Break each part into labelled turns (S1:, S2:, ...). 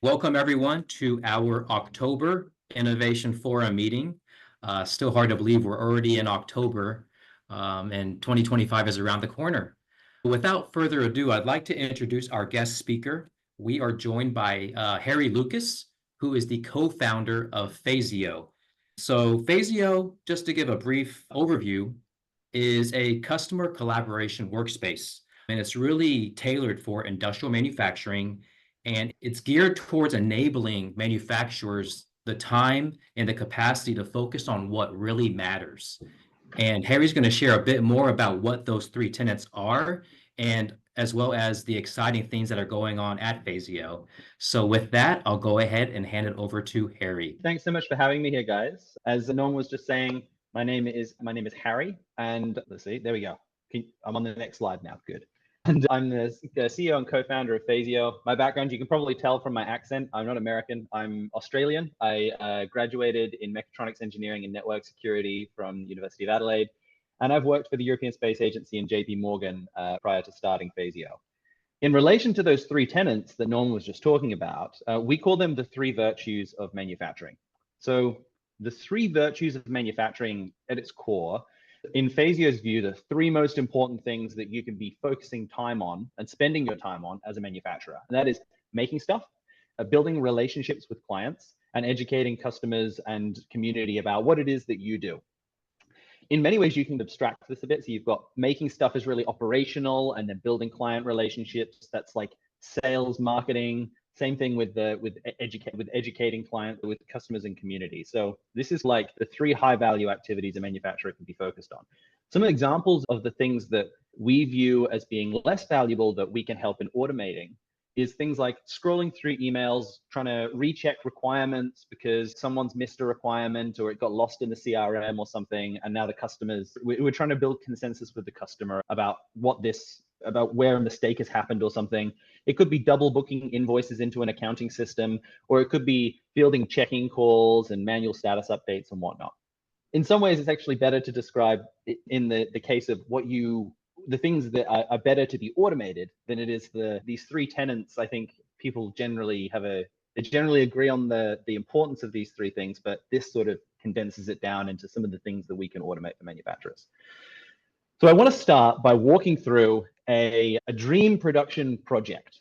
S1: Welcome everyone to our October Innovation Forum meeting. Still hard to believe we're already in October and 2025 is around the corner. Without further ado, I'd like to introduce our guest speaker. We are joined by Harry Lucas, who is the co-founder of Fazio. So Fazio, just to give a brief overview, is a customer collaboration workspace, and it's really tailored for industrial manufacturing, and it's geared towards enabling manufacturers the time and the capacity to focus on what really matters. And Harry's going to share a bit more about what those three tenets are, and as well as the exciting things that are going on at Fazio. So with that, I'll go ahead and hand it over to Harry.
S2: Thanks so much for having me here, guys. As Norm was just saying, my name is Harry, and let's see, there we go. I'm on the next slide now. Good. And I'm the CEO and co-founder of Fazio. My background, you can probably tell from my accent, I'm not American, I'm Australian. I graduated in mechatronics engineering and network security from the University of Adelaide. And I've worked for the European Space Agency and JP Morgan prior to starting Fazio. In relation to those three tenets that Norm was just talking about, we call them the three virtues of manufacturing. So the three virtues of manufacturing at its core, in Fazio's view, the three most important things that you can be focusing time on and spending your time on as a manufacturer. And that is making stuff, building relationships with clients, and educating customers and community about what it is that you do. In many ways, you can abstract this a bit. So you've got making stuff is really operational, and then building client relationships, that's like sales, marketing. Same thing with educating clients, with customers and community. So this is like the three high value activities a manufacturer can be focused on. Some examples of the things that we view as being less valuable that we can help in automating is things like scrolling through emails, trying to recheck requirements because someone's missed a requirement or it got lost in the CRM or something. And now we're trying to build consensus with the customer about about where a mistake has happened or something. It could be double booking invoices into an accounting system, or it could be fielding checking calls and manual status updates and whatnot. In some ways, it's actually better to describe in the case of the things that are better to be automated than it is these three tenets. I think people generally agree on the importance of these three things, but this sort of condenses it down into some of the things that we can automate for manufacturers. So I want to start by walking through a dream production project.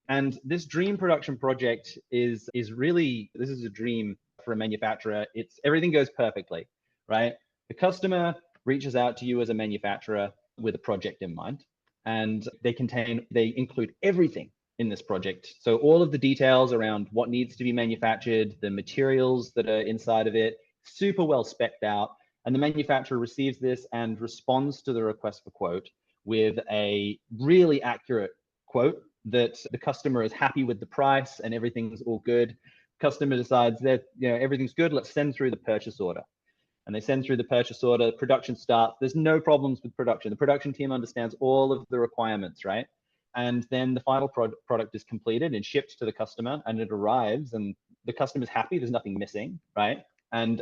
S2: And this dream production project is a dream for a manufacturer. Everything goes perfectly, right? The customer reaches out to you as a manufacturer with a project in mind, and they include everything in this project. So all of the details around what needs to be manufactured, the materials that are inside of it, super well specced out. And the manufacturer receives this and responds to the request for quote with a really accurate quote that the customer is happy with the price and everything's all good. Customer decides that everything's good, let's send through the purchase order. And they send through the purchase order, production starts. There's no problems with production. The production team understands all of the requirements, right? And then the final product is completed and shipped to the customer, and it arrives and the customer's happy, there's nothing missing, right? And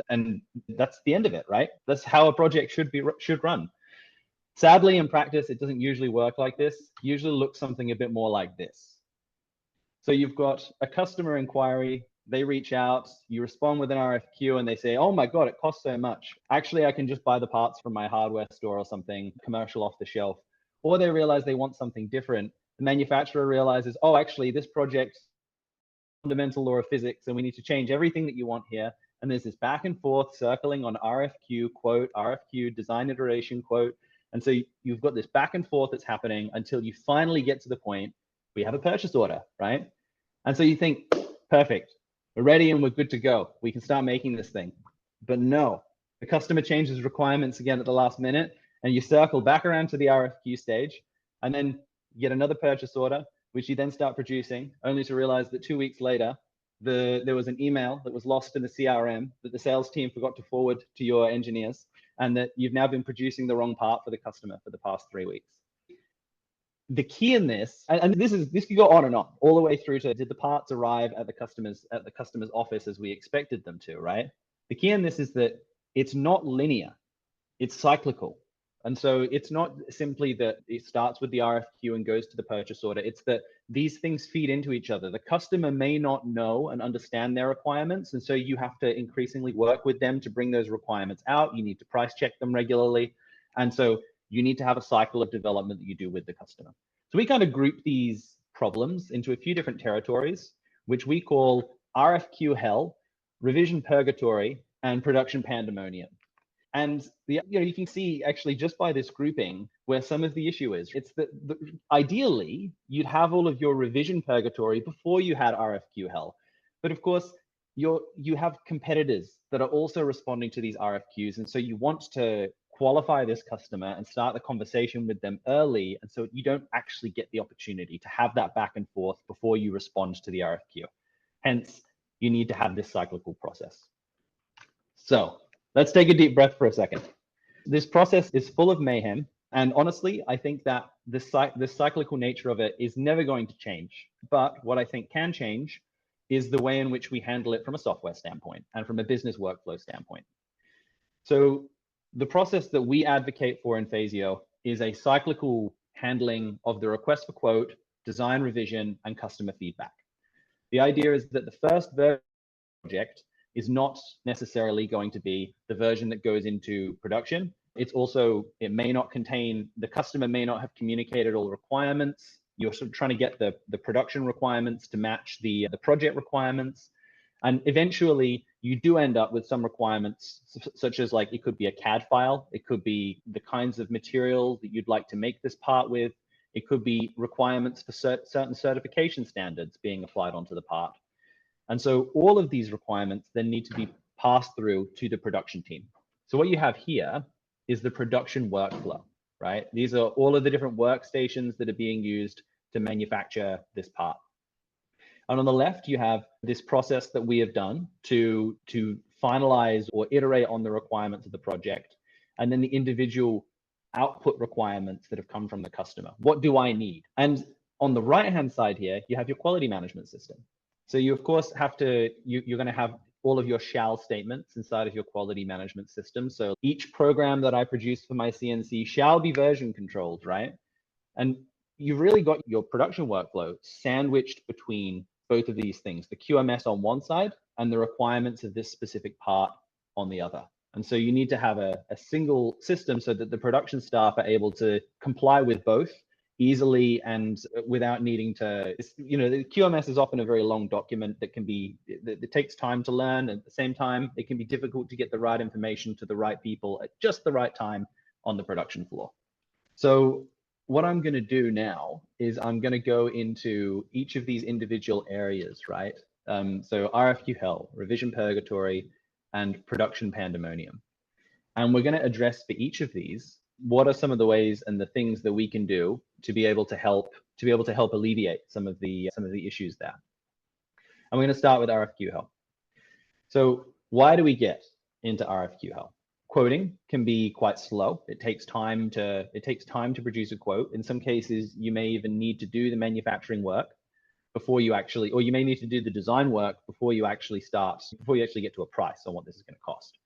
S2: that's the end of it, right? That's how a project should run. Sadly, in practice, it doesn't usually work like this. It usually looks something a bit more like this. So you've got a customer inquiry, they reach out, you respond with an RFQ, and they say, oh my God, it costs so much. Actually, I can just buy the parts from my hardware store or something, commercial off the shelf. Or they realize they want something different. The manufacturer realizes, oh, actually, this project fundamental law of physics, and we need to change everything that you want here. And there's this back and forth circling on RFQ, quote, RFQ, design iteration, quote. And so you've got this back and forth that's happening until you finally get to the point we have a purchase order, right? And so you think, perfect, we're ready and we're good to go. We can start making this thing. But no, the customer changes requirements again at the last minute, and you circle back around to the RFQ stage, and then you get another purchase order, which you then start producing, only to realize that 2 weeks later, there was an email that was lost in the CRM that the sales team forgot to forward to your engineers, and that you've now been producing the wrong part for the customer for the past 3 weeks. The key in this, and this could go on and on, all the way through to, did the parts arrive at the customer's office as we expected them to, right? The key in this is that it's not linear, it's cyclical. And so it's not simply that it starts with the RFQ and goes to the purchase order. It's that these things feed into each other. The customer may not know and understand their requirements. And so you have to increasingly work with them to bring those requirements out. You need to price check them regularly. And so you need to have a cycle of development that you do with the customer. So we kind of group these problems into a few different territories, which we call RFQ hell, revision purgatory, and production pandemonium. And you can see actually just by this grouping where some of the issue is. It's that ideally you'd have all of your revision purgatory before you had RFQ hell. But of course, you have competitors that are also responding to these RFQs. And so you want to qualify this customer and start the conversation with them early. And so you don't actually get the opportunity to have that back and forth before you respond to the RFQ. Hence, you need to have this cyclical process. So let's take a deep breath for a second. This process is full of mayhem. And honestly, I think that the cyclical nature of it is never going to change. But what I think can change is the way in which we handle it from a software standpoint and from a business workflow standpoint. So the process that we advocate for in Fazio is a cyclical handling of the request for quote, design revision, and customer feedback. The idea is that the first version of the project is not necessarily going to be the version that goes into production. It may not contain, the customer may not have communicated all the requirements. You're sort of trying to get the production requirements to match the project requirements. And eventually you do end up with some requirements, such as like, it could be a CAD file. It could be the kinds of materials that you'd like to make this part with. It could be requirements for certain certification standards being applied onto the part. And so all of these requirements then need to be passed through to the production team. So what you have here is the production workflow, right? These are all of the different workstations that are being used to manufacture this part. And on the left, you have this process that we have done to finalize or iterate on the requirements of the project, and then the individual output requirements that have come from the customer. What do I need? And on the right-hand side here, you have your quality management system. So you, of course, have to, you're going to have all of your shall statements inside of your quality management system. So each program that I produce for my CNC shall be version controlled, right? And you've really got your production workflow sandwiched between both of these things, the QMS on one side and the requirements of this specific part on the other. And so you need to have a single system so that the production staff are able to comply with both easily and without needing to, the QMS is often a very long document that takes time to learn. At the same time, it can be difficult to get the right information to the right people at just the right time on the production floor. So what I'm going to do now is I'm going to go into each of these individual areas, right? So RFQ hell, revision purgatory, and production pandemonium. And we're going to address for each of these, what are some of the ways and the things that we can do to be able to help alleviate some of the issues there. And we're going to start with RFQ hell. So why do we get into RFQ hell? Quoting can be quite slow. It takes time to produce a quote. In some cases, you may even need to do the manufacturing work before you actually, or you may need to do the design work before you actually get to a price on what this is going to cost.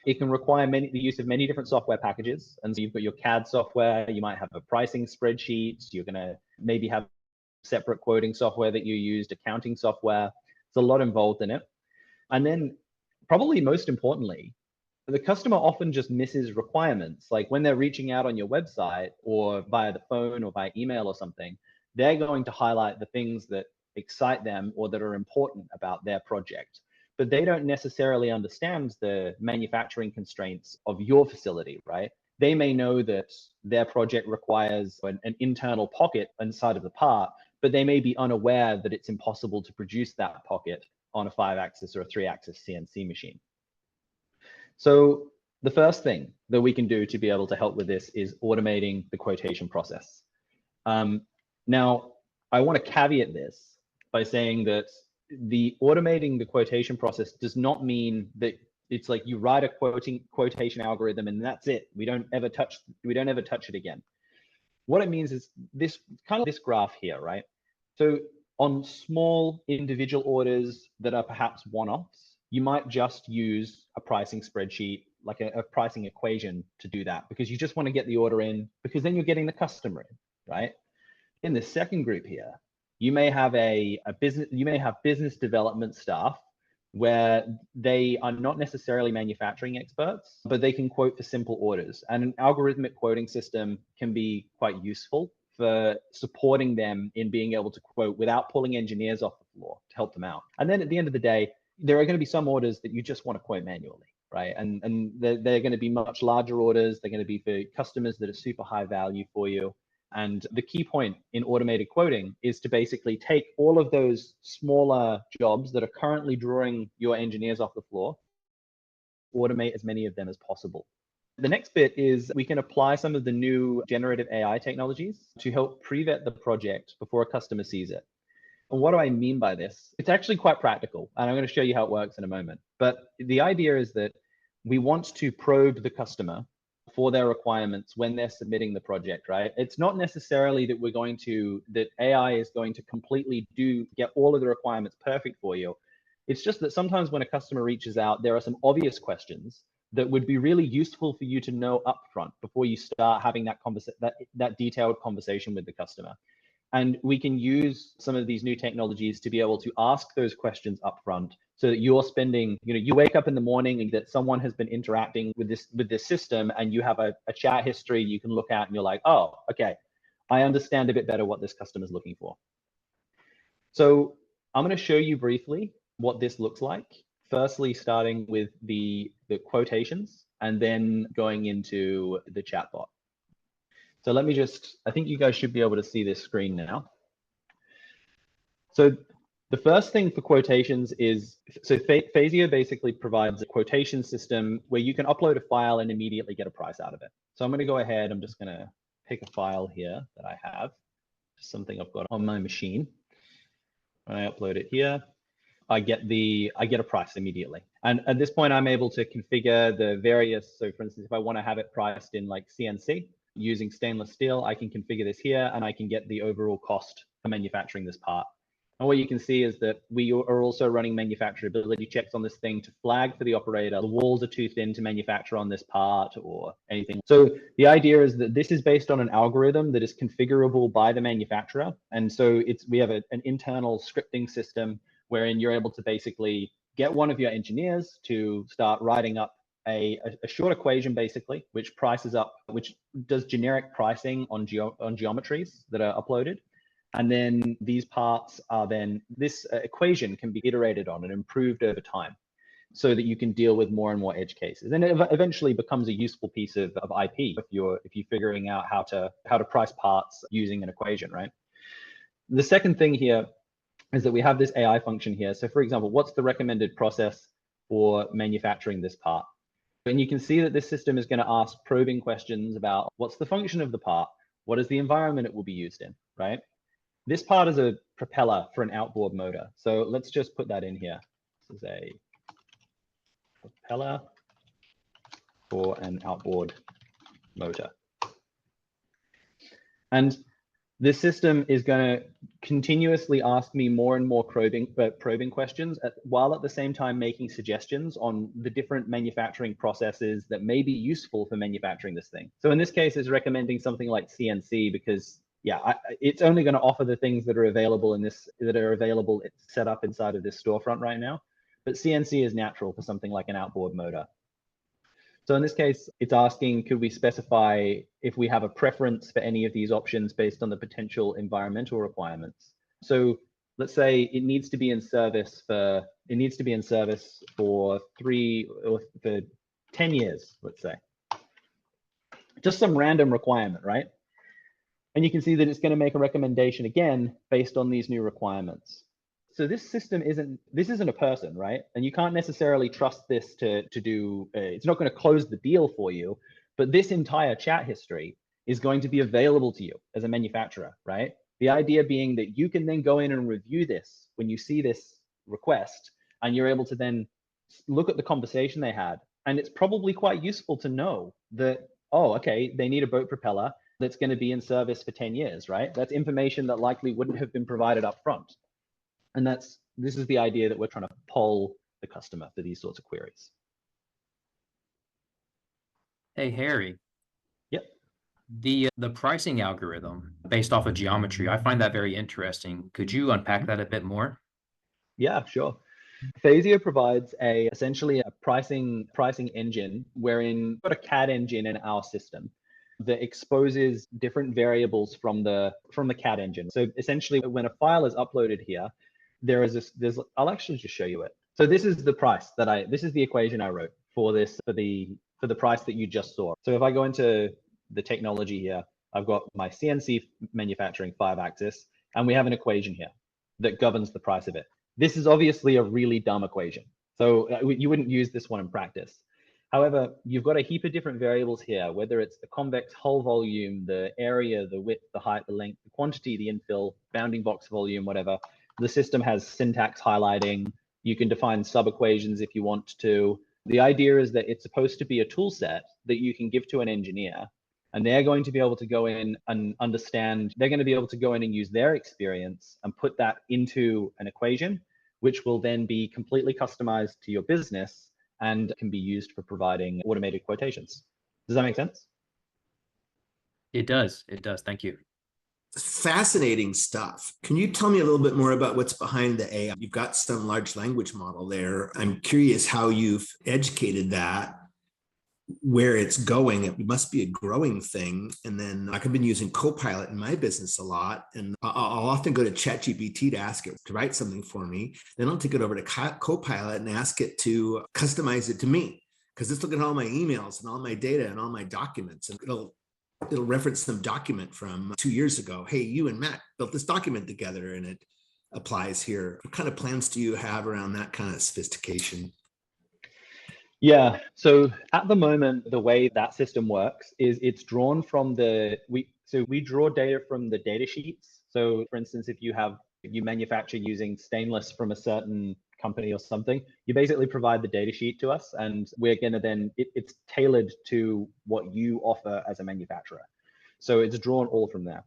S2: It can require the use of many different software packages. And so you've got your CAD software, you might have a pricing spreadsheet, you're going to maybe have separate quoting software that you used, accounting software. There's a lot involved in it. And then probably most importantly, the customer often just misses requirements. Like when they're reaching out on your website or via the phone or via email or something, they're going to highlight the things that excite them or that are important about their project. But they don't necessarily understand the manufacturing constraints of your facility, right? They may know that their project requires an internal pocket inside of the part, but they may be unaware that it's impossible to produce that pocket on a 5-axis or a 3-axis CNC machine. So the first thing that we can do to be able to help with this is automating the quotation process. Now, I want to caveat this by saying that automating the quotation process does not mean that it's like you write a quotation algorithm and that's it. We don't ever touch it again. What it means is this graph here, right? So on small individual orders that are perhaps one-offs, you might just use a pricing spreadsheet a pricing equation to do that, because you just want to get the order in, because then you're getting the customer in, right? In the second group here, you may have business development staff where they are not necessarily manufacturing experts, but they can quote for simple orders. And an algorithmic quoting system can be quite useful for supporting them in being able to quote without pulling engineers off the floor to help them out. And then at the end of the day, there are going to be some orders that you just want to quote manually, right? And they're going to be much larger orders. They're going to be for customers that are super high value for you. And the key point in automated quoting is to basically take all of those smaller jobs that are currently drawing your engineers off the floor, automate as many of them as possible. The next bit is we can apply some of the new generative AI technologies to help pre-vet the project before a customer sees it. And what do I mean by this? It's actually quite practical, and I'm going to show you how it works in a moment. But the idea is that we want to probe the customer for their requirements when they're submitting the project, right? It's not necessarily that that AI is going to completely get all of the requirements perfect for you. It's just that sometimes when a customer reaches out, there are some obvious questions that would be really useful for you to know upfront before you start having that detailed conversation with the customer. And we can use some of these new technologies to be able to ask those questions upfront, so that you're spending, you wake up in the morning and that someone has been interacting with this system, and you have a chat history you can look at, and you're like, oh, okay, I understand a bit better what this customer is looking for. So I'm going to show you briefly what this looks like. Firstly, starting with the quotations, and then going into the chatbot. So let me I think you guys should be able to see this screen now. So the first thing for quotations is, so Fazio basically provides a quotation system where you can upload a file and immediately get a price out of it. So I'm going to go ahead, I'm just going to pick a file here that I have, something I've got on my machine. When I upload it here, I get a price immediately. And at this point, I'm able to configure the various, so for instance, if I want to have it priced in like CNC using stainless steel, I can configure this here, and I can get the overall cost for manufacturing this part. And what you can see is that we are also running manufacturability checks on this thing to flag for the operator the walls are too thin to manufacture on this part or anything. So the idea is that this is based on an algorithm that is configurable by the manufacturer. And so we have an internal scripting system wherein you're able to basically get one of your engineers to start writing up a short equation, basically, which does generic pricing on geometries that are uploaded. And then these parts are this equation can be iterated on and improved over time, so that you can deal with more and more edge cases. And it eventually becomes a useful piece of IP if you're figuring out how to price parts using an equation, right? The second thing here is that we have this AI function here. So for example, what's the recommended process for manufacturing this part? And you can see that this system is going to ask probing questions about what's the function of the part, what is the environment it will be used in, right? This part is a propeller for an outboard motor. So let's just put that in here. This is a propeller for an outboard motor. And this system is going to continuously ask me more and more probing questions, while at the same time making suggestions on the different manufacturing processes that may be useful for manufacturing this thing. So in this case, it's recommending something like CNC because, yeah, it's only going to offer the things that are available set up inside of this storefront right now. But CNC is natural for something like an outboard motor. So in this case, it's asking, could we specify if we have a preference for any of these options based on the potential environmental requirements? So let's say it needs to be in service for 10 years, let's say. Just some random requirement, right? And you can see that it's going to make a recommendation again based on these new requirements. So this system isn't a person, right? And you can't necessarily trust this to do, it's not going to close the deal for you, but this entire chat history is going to be available to you as a manufacturer, right? The idea being that you can then go in and review this when you see this request, and you're able to then look at the conversation they had. And it's probably quite useful to know that, oh, okay, they need a boat propeller that's going to be in service for 10 years, right? That's information that likely wouldn't have been provided up front. And this is the idea that we're trying to poll the customer for these sorts of queries.
S1: Hey, Harry,
S2: Yep.
S1: the pricing algorithm based off of geometry, I find that very interesting. Could you unpack that a bit more?
S2: Yeah, sure. Fazio provides essentially a pricing engine wherein we've got a CAD engine in our system that exposes different variables from the CAD engine. So essentially, when a file is uploaded here, there's I'll actually just show you it. So this is the price this is the equation I wrote for the price that you just saw. So if I go into the technology here, I've got my CNC manufacturing 5-axis, and we have an equation here that governs the price of it. This is obviously a really dumb equation, so you wouldn't use this one in practice. However, you've got a heap of different variables here, whether it's the convex hull volume, the area, the width, the height, the length, the quantity, the infill, bounding box volume, whatever. The system has syntax highlighting. You can define sub-equations if you want to. The idea is that it's supposed to be a tool set that you can give to an engineer, and they're going to be able to go in and understand, they're going to be able to go in and use their experience and put that into an equation, which will then be completely customized to your business and can be used for providing automated quotations. Does that make sense?
S1: It does. It does. Thank you.
S3: Fascinating stuff. Can you tell me a little bit more about what's behind the AI? You've got some large language model there. I'm curious how you've educated that, where it's going. It must be a growing thing. And then I've been using Copilot in my business a lot, and I'll often go to ChatGPT to ask it to write something for me. Then I'll take it over to Copilot and ask it to customize it to me, because it's looking at all my emails and all my data and all my documents, and it'll reference some document from 2 years ago. Hey, you and Matt built this document together, and it applies here. What kind of plans do you have around that kind of sophistication?
S2: Yeah, so at the moment, the way that system works is it's drawn from we draw data from the data sheets. So for instance, if you manufacture using stainless from a certain company or something, you basically provide the data sheet to us, and we're going to then, it's tailored to what you offer as a manufacturer. So it's drawn all from there.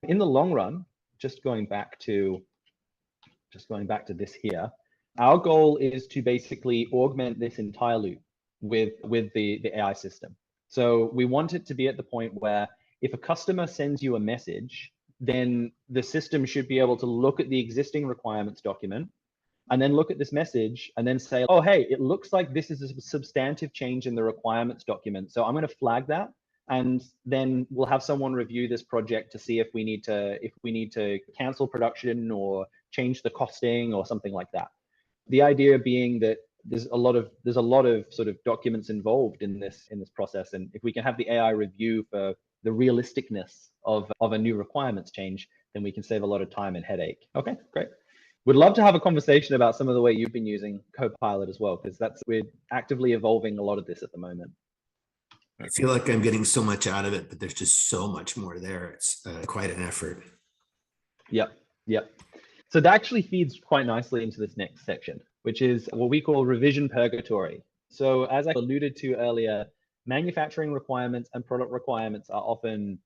S2: In the long run, just going back to this here, our goal is to basically augment this entire loop with the AI system. So we want it to be at the point where if a customer sends you a message, then the system should be able to look at the existing requirements document and then look at this message and then say, oh, hey, it looks like this is a substantive change in the requirements document. So I'm going to flag that. And then we'll have someone review this project to see if we need to cancel production or change the costing or something like that. The idea being that there's a lot of sort of documents involved in this process, and if we can have the AI review for the realisticness of a new requirements change, then we can save a lot of time and headache. Okay, great. Would love to have a conversation about some of the way you've been using Copilot as well, because we're actively evolving a lot of this at the moment.
S3: I feel like I'm getting so much out of it, but there's just so much more there. It's quite an effort.
S2: Yep. So that actually feeds quite nicely into this next section, which is what we call revision purgatory. So as I alluded to earlier, manufacturing requirements and product requirements are often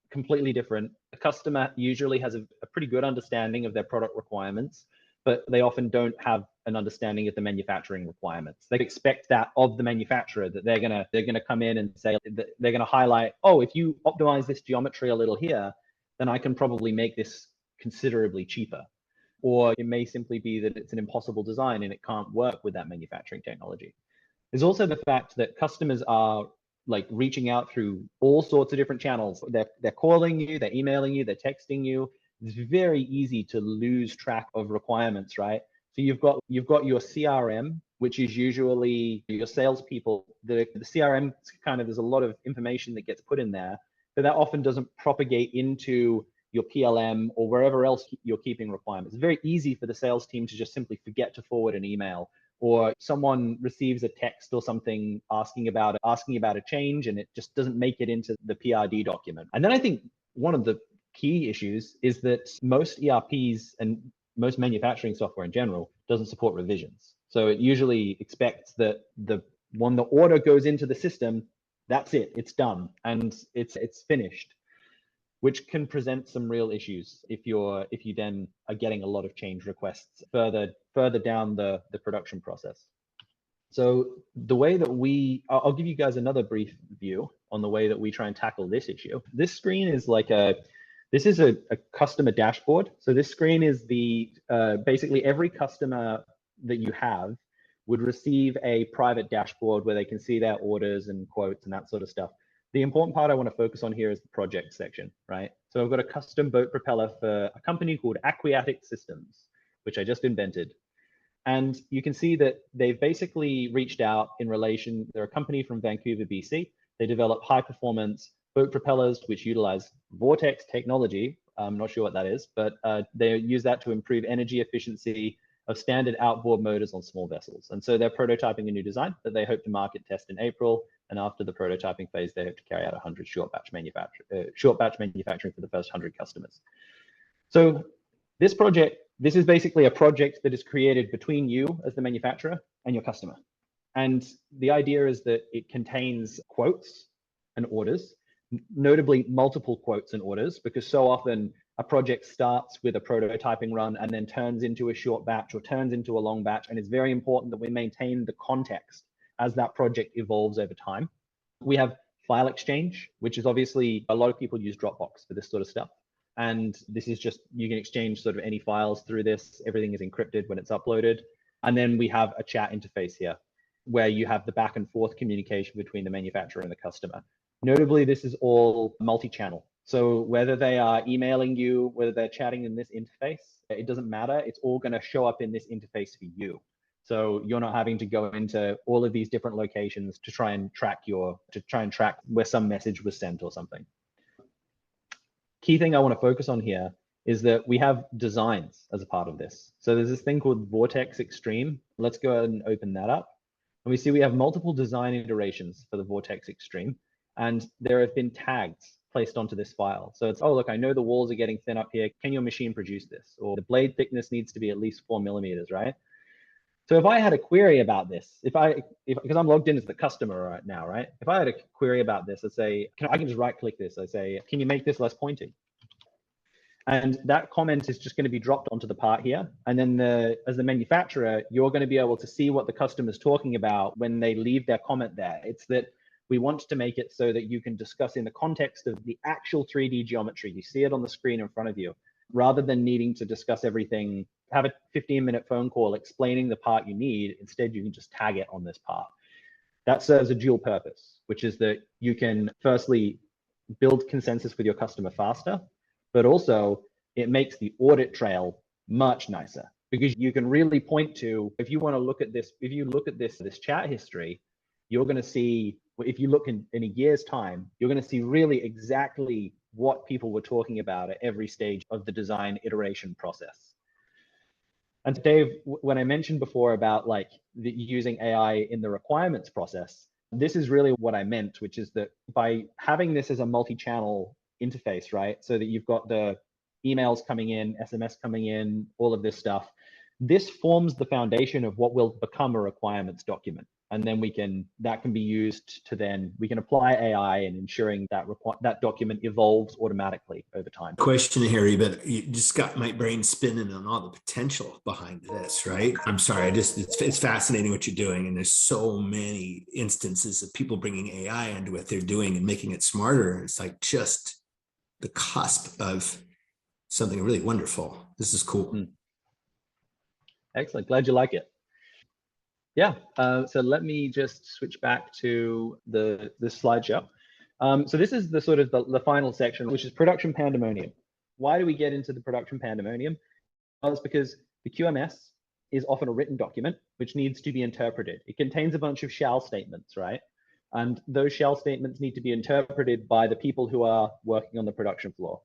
S2: completely different. A customer usually has a pretty good understanding of their product requirements, but they often don't have an understanding of the manufacturing requirements. They expect that of the manufacturer, that they're gonna come in and say, they're gonna highlight, oh, if you optimize this geometry a little here, then I can probably make this considerably cheaper. Or it may simply be that it's an impossible design and it can't work with that manufacturing technology. There's also the fact that customers are like reaching out through all sorts of different channels. They're calling you, they're emailing you, they're texting you. It's very easy to lose track of requirements, right? So you've got your CRM, which is usually your salespeople. The CRM kind of, there's a lot of information that gets put in there, but that often doesn't propagate into your PLM or wherever else you're keeping requirements. It's very easy for the sales team to just simply forget to forward an email, or someone receives a text or something asking about a change and it just doesn't make it into the PRD document. And then I think one of the key issues is that most ERPs and most manufacturing software in general doesn't support revisions. So it usually expects that when the order goes into the system, that's it, it's done, and it's finished, which can present some real issues if you then are getting a lot of change requests further down the production process. So the way that I'll give you guys another brief view on the way that we try and tackle this issue. This screen is like this is a customer dashboard. So this screen is basically every customer that you have would receive a private dashboard where they can see their orders and quotes and that sort of stuff. The important part I want to focus on here is the project section, right? So I've got a custom boat propeller for a company called Aquatic Systems, which I just invented. And you can see that they've basically reached out in relation, they're a company from Vancouver, BC. They develop high performance boat propellers, which utilize vortex technology. I'm not sure what that is, but they use that to improve energy efficiency of standard outboard motors on small vessels. And so they're prototyping a new design that they hope to market test in April. And after the prototyping phase, they hope to carry out 100 short batch manufacturing for the first 100 customers. So this project, this is basically a project that is created between you as the manufacturer and your customer. And the idea is that it contains quotes and orders, notably multiple quotes and orders, because so often a project starts with a prototyping run and then turns into a short batch or turns into a long batch. And it's very important that we maintain the context as that project evolves over time. We have file exchange, which is obviously a lot of people use Dropbox for this sort of stuff. And this is just, you can exchange sort of any files through this. Everything is encrypted when it's uploaded. And then we have a chat interface here where you have the back and forth communication between the manufacturer and the customer. Notably, this is all multi-channel. So whether they are emailing you, whether they're chatting in this interface, it doesn't matter. It's all going to show up in this interface for you. So you're not having to go into all of these different locations to try and track where some message was sent or something. Key thing I want to focus on here is that we have designs as a part of this. So there's this thing called Vortex Extreme. Let's go ahead and open that up. And we see we have multiple design iterations for the Vortex Extreme. And there have been tags placed onto this file. So it's, oh, look, I know the walls are getting thin up here. Can your machine produce this? Or the blade thickness needs to be at least 4 millimeters, right? So if I had a query about this, because I'm logged in as the customer right now, right? If I had a query about this, I'd say, I can just right click this. I say, can you make this less pointy? And that comment is just going to be dropped onto the part here. And then as the manufacturer, you're going to be able to see what the customer is talking about when they leave their comment there. It's that we want to make it so that you can discuss in the context of the actual 3D geometry. You see it on the screen in front of you, rather than needing to discuss everything, have a 15-minute phone call explaining the part you need. Instead, you can just tag it on this part. That serves a dual purpose, which is that you can firstly build consensus with your customer faster, but also it makes the audit trail much nicer, because you can really point to, if you want to look at this, if you look at this chat history, you're going to see, if you look in a year's time, you're going to see really exactly what people were talking about at every stage of the design iteration process. And Dave, when I mentioned before about like using AI in the requirements process, this is really what I meant, which is that by having this as a multi-channel interface, right? So that you've got the emails coming in, SMS coming in, all of this stuff. This forms the foundation of what will become a requirements document. And then that can be used to then, we can apply AI in ensuring that that document evolves automatically over time.
S3: Question, Harry, but you just got my brain spinning on all the potential behind this, right? I'm sorry, it's fascinating what you're doing. And there's so many instances of people bringing AI into what they're doing and making it smarter. It's like just the cusp of something really wonderful. This is cool.
S2: Excellent, glad you like it. Yeah, so let me just switch back to the slideshow. So this is the sort of the final section, which is production pandemonium. Why do we get into the production pandemonium? Well, it's because the QMS is often a written document which needs to be interpreted. It contains a bunch of shall statements, right? And those shall statements need to be interpreted by the people who are working on the production floor.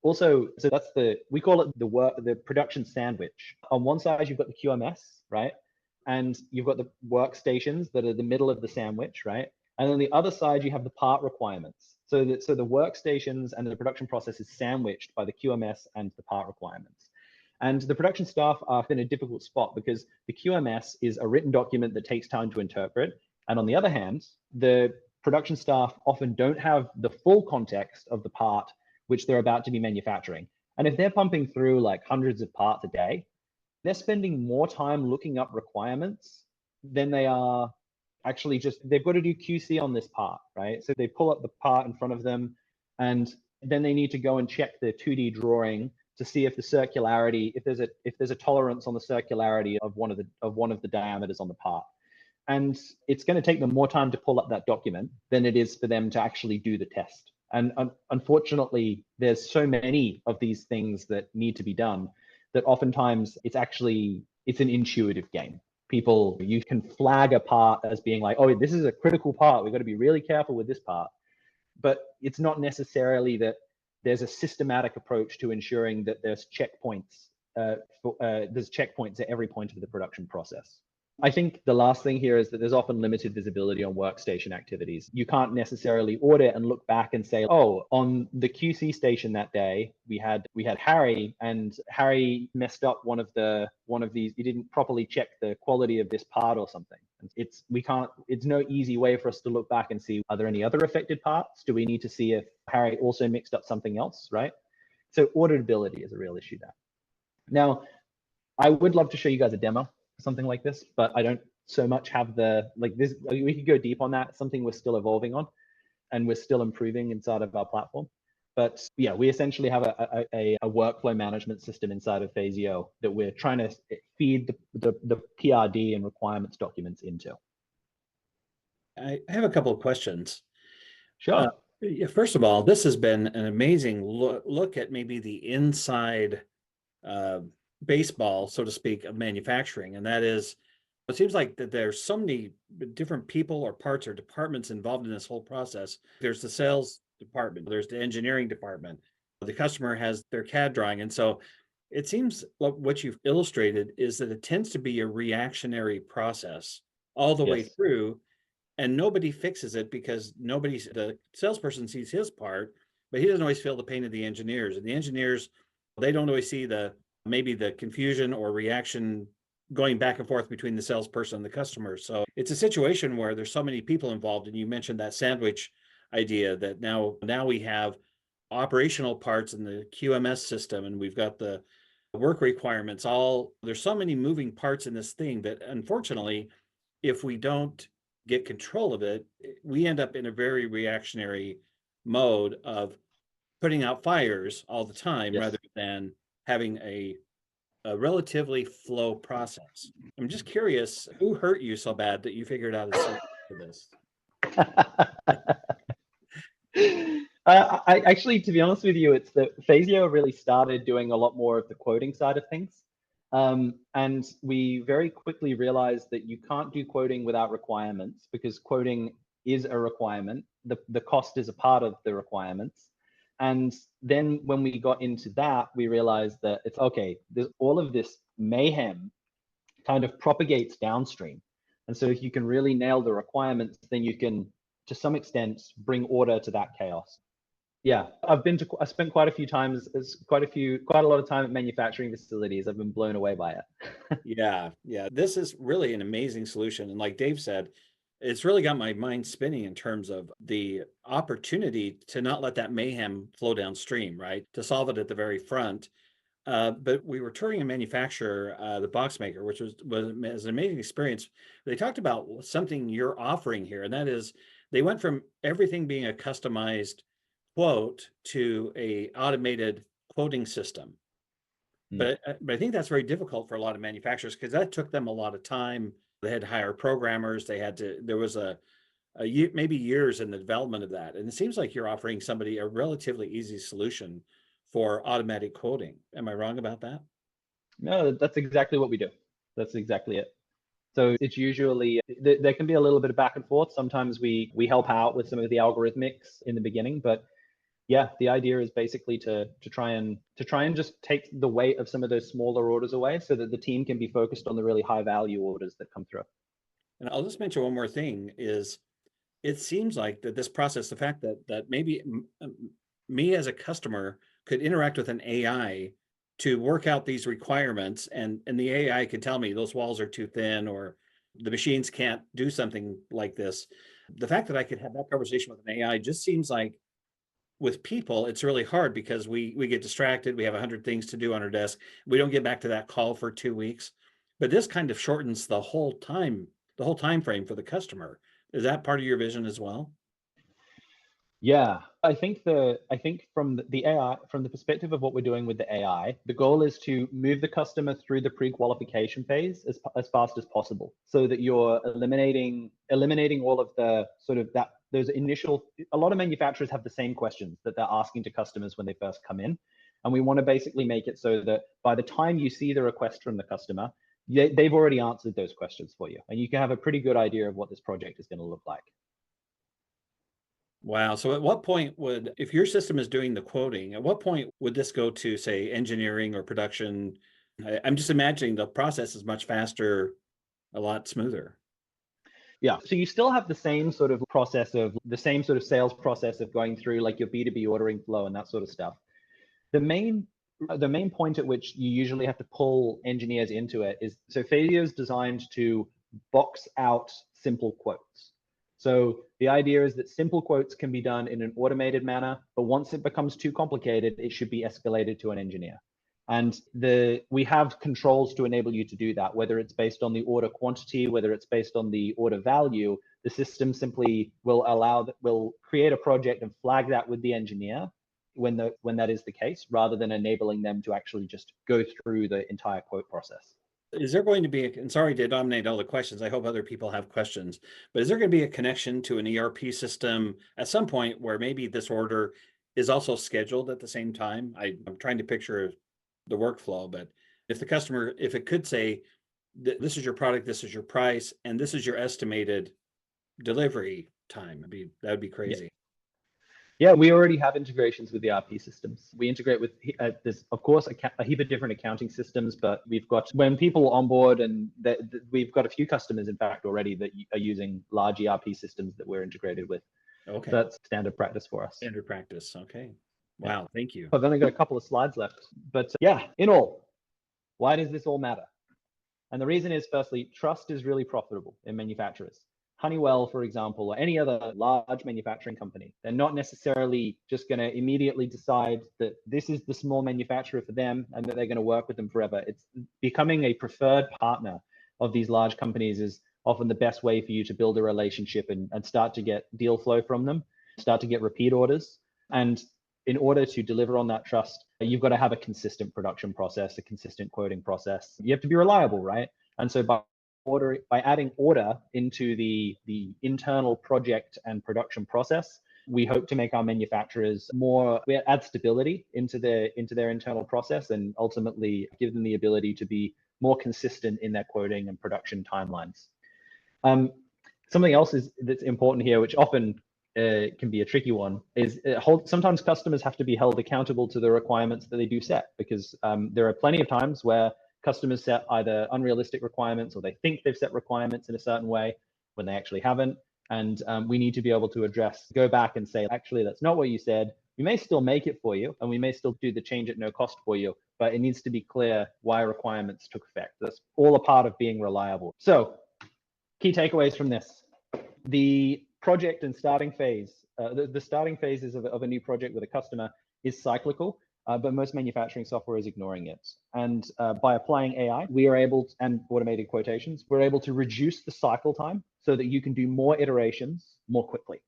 S2: Also, so that's we call it the production sandwich. On one side, you've got the QMS, right? And you've got the workstations that are the middle of the sandwich, right? And on the other side, you have the part requirements. So the workstations and the production process is sandwiched by the QMS and the part requirements. And the production staff are in a difficult spot because the QMS is a written document that takes time to interpret. And on the other hand, the production staff often don't have the full context of the part which they're about to be manufacturing. And if they're pumping through like hundreds of parts a day, they're spending more time looking up requirements then they are actually they've got to do QC on this part, right? So they pull up the part in front of them, and then they need to go and check the 2D drawing to see if the circularity, if there's a tolerance on the circularity of one of the diameters on the part. And it's going to take them more time to pull up that document than it is for them to actually do the test. And unfortunately, there's so many of these things that need to be done that oftentimes it's an intuitive game. You can flag a part as being like, oh, this is a critical part, we've got to be really careful with this part. But it's not necessarily that there's a systematic approach to ensuring that there's checkpoints. There's checkpoints at every point of the production process. I think the last thing here is that there's often limited visibility on workstation activities. You can't necessarily audit and look back and say, oh, on the QC station that day, we had Harry, and Harry messed up one of these. He didn't properly check the quality of this part or something. It's no easy way for us to look back and see, are there any other affected parts? Do we need to see if Harry also mixed up something else, right? So auditability is a real issue there. Now, I would love to show you guys a demo, something like this, but I don't so much have this. We could go deep on that. Something we're still evolving on, and we're still improving inside of our platform. But yeah, we essentially have a workflow management system inside of Fazio that we're trying to feed the PRD and requirements documents into.
S4: I have a couple of questions.
S2: Sure.
S4: First of all, this has been an amazing look at maybe the inside baseball, so to speak, of manufacturing. And that is, it seems like that there's so many different people or parts or departments involved in this whole process. There's the sales department, there's the engineering department, the customer has their CAD drawing. And so it seems like what you've illustrated is that it tends to be a reactionary process all the way through, and nobody fixes it because the salesperson sees his part, but he doesn't always feel the pain of the engineers. And the engineers, they don't always see maybe the confusion or reaction going back and forth between the salesperson and the customer. So it's a situation where there's so many people involved. And you mentioned that sandwich idea that now we have operational parts in the QMS system, and we've got the work requirements. There's so many moving parts in this thing that unfortunately, if we don't get control of it, we end up in a very reactionary mode of putting out fires all the time rather than having a relatively flow process. I'm just curious, who hurt you so bad that you figured out a solution for this?
S2: I actually, to be honest with you, it's that Fazio really started doing a lot more of the quoting side of things. And we very quickly realized that you can't do quoting without requirements, because quoting is a requirement. The cost is a part of the requirements. And then when we got into that, we realized that it's okay, there's all of this mayhem kind of propagates downstream. And so if you can really nail the requirements, then you can, to some extent, bring order to that chaos. Yeah, I spent quite a lot of time at manufacturing facilities. I've been blown away by it.
S4: Yeah. This is really an amazing solution. And like Dave said, it's really got my mind spinning in terms of the opportunity to not let that mayhem flow downstream, right? To solve it at the very front. But we were touring a manufacturer, the box maker, which was an amazing experience. They talked about something you're offering here, and that is they went from everything being a customized quote to a automated quoting system. But I think that's very difficult for a lot of manufacturers because that took them a lot of time. They had to hire programmers. There was maybe years in the development of that. And it seems like you're offering somebody a relatively easy solution for automatic quoting. Am I wrong about that?
S2: No, that's exactly what we do. That's exactly it. So it's usually, there can be a little bit of back and forth. Sometimes we help out with some of the algorithmics in the beginning, but yeah, the idea is basically to try and just take the weight of some of those smaller orders away so that the team can be focused on the really high value orders that come through.
S4: And I'll just mention one more thing is it seems like that this process, the fact that maybe me as a customer could interact with an AI to work out these requirements, and the AI could tell me those walls are too thin or the machines can't do something like this. The fact that I could have that conversation with an AI just seems like with people, it's really hard because we get distracted. We have 100 things to do on our desk. We don't get back to that call for 2 weeks. But this kind of shortens the whole time the whole time frame for the customer. Is that part of your vision as well?
S2: Yeah, I think from the AI, from the perspective of what we're doing with the AI, the goal is to move the customer through the pre-qualification phase as fast as possible, so that you're eliminating all of the sort of those initial. A lot of manufacturers have the same questions that they're asking to customers when they first come in, and we want to basically make it so that by the time you see the request from the customer, they've already answered those questions for you, and you can have a pretty good idea of what this project is going to look like.
S4: Wow. So at what point would, if your system is doing the quoting, at what point would this go to, say, engineering or production? I'm just imagining the process is much faster, a lot smoother.
S2: Yeah. So you still have the same sort of sales process of going through like your B2B ordering flow and that sort of stuff. The main point at which you usually have to pull engineers into it is, so Fazio is designed to box out simple quotes. So the idea is that simple quotes can be done in an automated manner, but once it becomes too complicated, it should be escalated to an engineer. And we have controls to enable you to do that, whether it's based on the order quantity, whether it's based on the order value. The system simply will create a project and flag that with the engineer when that is the case, rather than enabling them to actually just go through the entire quote process.
S4: Is there going to be, and sorry to dominate all the questions, I hope other people have questions, but is there going to be a connection to an ERP system at some point where maybe this order is also scheduled at the same time? I'm trying to picture the workflow, but if it could say, this is your product, this is your price, and this is your estimated delivery time, that would be crazy.
S2: Yeah, we already have integrations with the ERP systems. We integrate with, there's of course a heap of different accounting systems, but we've got, when people onboard, and we've got a few customers, in fact, already that are using large ERP systems that we're integrated with.
S4: Okay.
S2: So that's standard practice for us.
S4: Standard practice. Okay. Wow. Thank you.
S2: I've only got a couple of slides left, but yeah, in all, why does this all matter? And the reason is, firstly, trust is really profitable in manufacturers. Honeywell, for example, or any other large manufacturing company, they're not necessarily just going to immediately decide that this is the small manufacturer for them and that they're going to work with them forever. It's becoming a preferred partner of these large companies is often the best way for you to build a relationship and start to get deal flow from them, start to get repeat orders. And in order to deliver on that trust, you've got to have a consistent production process, a consistent quoting process. You have to be reliable, right? And so by adding order into the internal project and production process, we hope to make our manufacturers add stability into their internal process, and ultimately give them the ability to be more consistent in their quoting and production timelines. Something else that's important here, which often can be a tricky one, is sometimes customers have to be held accountable to the requirements that they do set, because there are plenty of times where customers set either unrealistic requirements, or they think they've set requirements in a certain way when they actually haven't. And we need to be able to go back and say, actually, that's not what you said. We may still make it for you, and we may still do the change at no cost for you, but it needs to be clear why requirements took effect. That's all a part of being reliable. So key takeaways from this: the project and starting phase, the starting phases of a new project with a customer is cyclical. But most manufacturing software is ignoring it. And by applying AI, and automated quotations, we're able to reduce the cycle time so that you can do more iterations more quickly.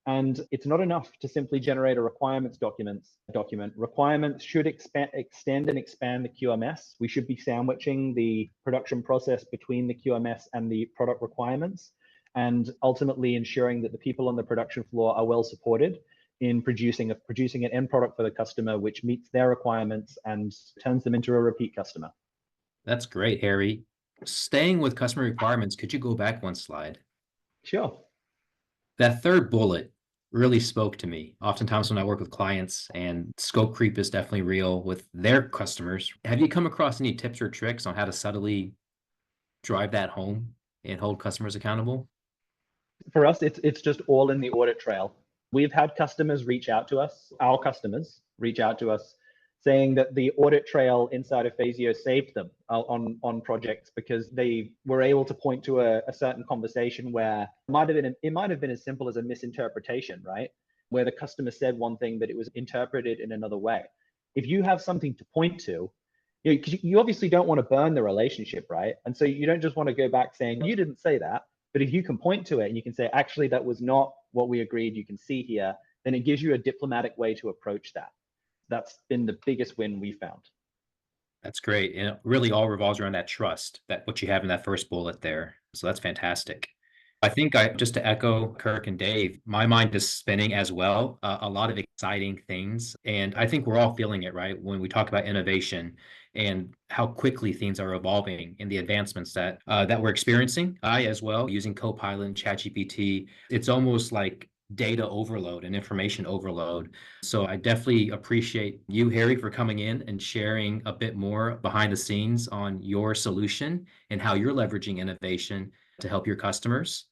S2: And it's not enough to simply generate a requirements document. Requirements should extend and expand the QMS. We should be sandwiching the production process between the QMS and the product requirements, and ultimately ensuring that the people on the production floor are well supported in producing an end product for the customer, which meets their requirements and turns them into a repeat customer.
S1: That's great, Harry. Staying with customer requirements, could you go back one slide?
S2: Sure.
S1: That third bullet really spoke to me. Oftentimes when I work with clients, and scope creep is definitely real with their customers. Have you come across any tips or tricks on how to subtly drive that home and hold customers accountable?
S2: For us, it's just all in the audit trail. We've had customers reach out to us, saying that the audit trail inside of Fazio saved them on projects, because they were able to point to a certain conversation where it might have been as simple as a misinterpretation, right? Where the customer said one thing, but it was interpreted in another way. If you have something to point to, because you obviously don't want to burn the relationship, right? And so you don't just want to go back saying, you didn't say that. But if you can point to it and you can say, actually, that was not what we agreed, you can see here, then it gives you a diplomatic way to approach that. That's been the biggest win we found.
S1: That's great. And it really all revolves around that trust, that what you have in that first bullet there. So that's fantastic. I think just to echo Kirk and Dave, my mind is spinning as well. A lot of exciting things. And I think we're all feeling it, right? When we talk about innovation and how quickly things are evolving and the advancements that we're experiencing. I as well, using Copilot and ChatGPT, it's almost like data overload and information overload. So I definitely appreciate you, Harry, for coming in and sharing a bit more behind the scenes on your solution and how you're leveraging innovation to help your customers.